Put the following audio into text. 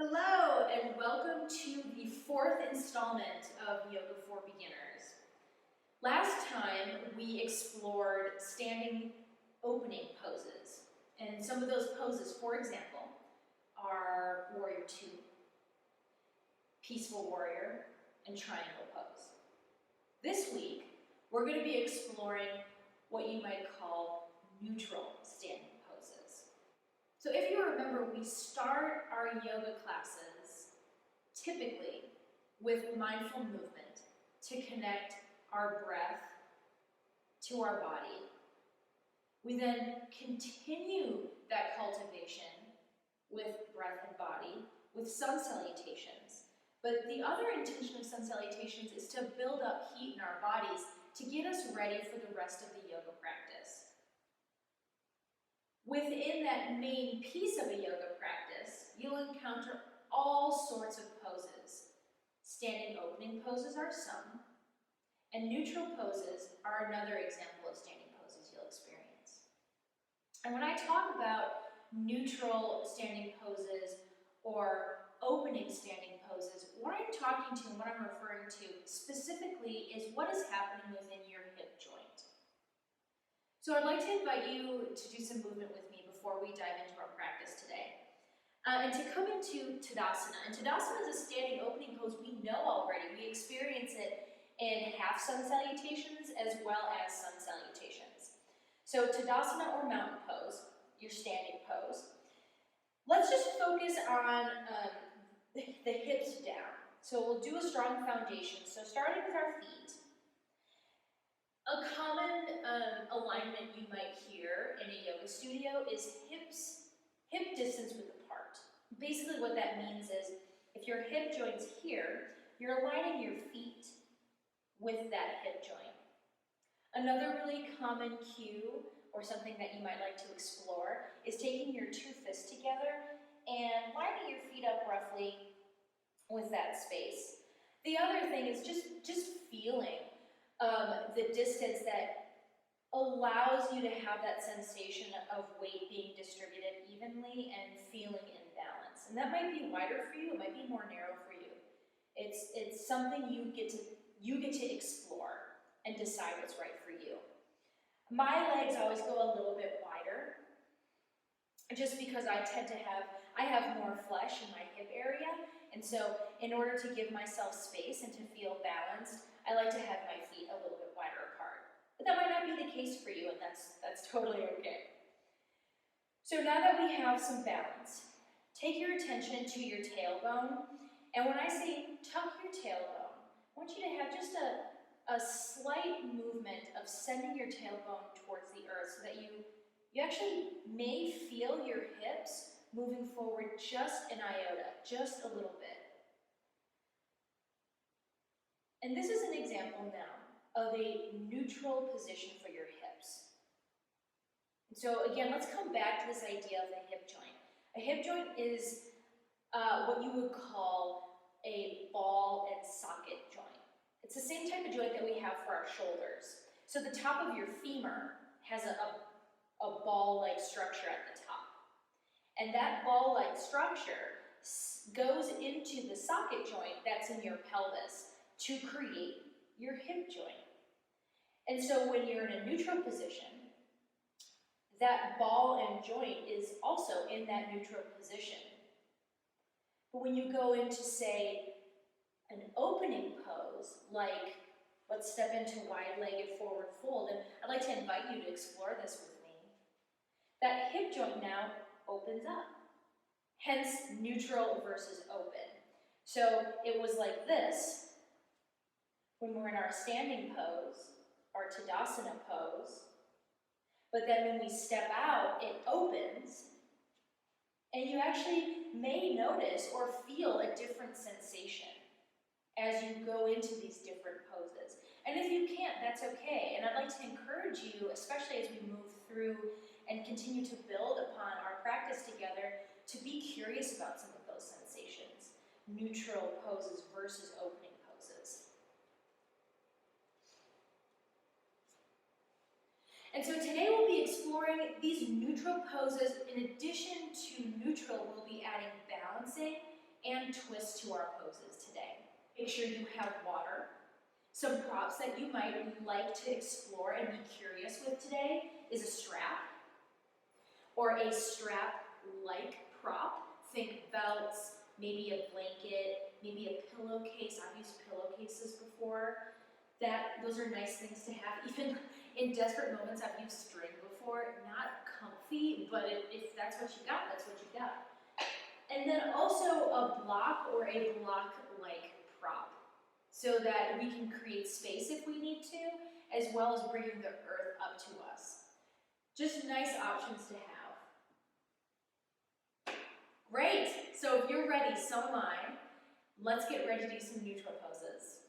Hello and welcome to the fourth installment of Yoga for Beginners. Last time we explored standing opening poses, and some of those poses, for example, are Warrior Two, Peaceful Warrior, and Triangle Pose. This week we're going to be exploring what you might call neutral standing poses. So if you remember, we start our yoga classes typically with mindful movement to connect our breath to our body. We then continue that cultivation with breath and body with sun salutations. But the other intention of sun salutations is to build up heat in our bodies to get us ready for the rest of the yoga practice. Within that main piece of a yoga practice, you'll encounter all sorts of poses. Standing opening poses are some, and neutral poses are another example of standing poses you'll experience. And when I talk about neutral standing poses or opening standing poses, what I'm talking to and what I'm referring to specifically is what is happening within your hip joint. So I'd like to invite you to do some movement with me before we dive into our practice today. And to come into Tadasana. And Tadasana is a standing opening pose we know already. We experience it in half sun salutations as well as sun salutations. So Tadasana or mountain pose, your standing pose. Let's just focus on the hips down. So we'll do a strong foundation. So starting with our feet. A common alignment you might hear in a yoga studio is hip distance width apart. Basically what that means is if your hip joint's here, you're aligning your feet with that hip joint. Another really common cue or something that you might like to explore is taking your two fists together and lining your feet up roughly with that space. The other thing is just feeling the distance that allows you to have that sensation of weight being distributed evenly and feeling in balance. And that might be wider for you, it might be more narrow for you. It's something you get to explore and decide what's right for you. My legs always go a little bit wider, just because I have more flesh in my hip area, and so in order to give myself space and to feel balanced, I like to have my feet a little bit wider apart. But that might not be the case for you, and that's totally okay. So now that we have some balance, take your attention to your tailbone, and when I say tuck your tailbone, I want you to have just a slight movement of sending your tailbone towards the earth so that you actually may feel your hips moving forward just an iota, just a little bit. And this is an example now of a neutral position for your hips. And so again, let's come back to this idea of the hip joint. A hip joint is what you would call a ball and socket joint. It's the same type of joint that we have for our shoulders. So the top of your femur has a ball-like structure at the top. And that ball-like structure goes into the socket joint that's in your pelvis to create your hip joint. And so when you're in a neutral position, that ball and joint is also in that neutral position. But when you go into, say, an opening pose, like let's step into wide-legged forward fold, and I'd like to invite you to explore this with me. That hip joint now opens up, hence neutral versus open. So it was like this when we're in our standing pose, our Tadasana pose, but then when we step out, it opens, and you actually may notice or feel a different sensation as you go into these different poses. And if you can't, that's okay. And I'd like to encourage you, especially as we move through and continue to build upon our practice together, to be curious about some of those sensations. Neutral poses versus opening poses. And so today we'll be exploring these neutral poses. In addition to neutral, we'll be adding balancing and twists to our poses today. Make sure you have water. Some props that you might like to explore and be curious with today is a strap or a strap-like prop. Think belts, maybe a blanket, maybe a pillowcase. I've used pillowcases before. Those are nice things to have. Even in desperate moments, I've used string before. Not comfy, but if that's what you got, that's what you got. And then also a block or a block-like prop, so that we can create space if we need to, as well as bringing the earth up to us. Just nice options to have. Great, so if you're ready, so am I. Let's get ready to do some neutral poses.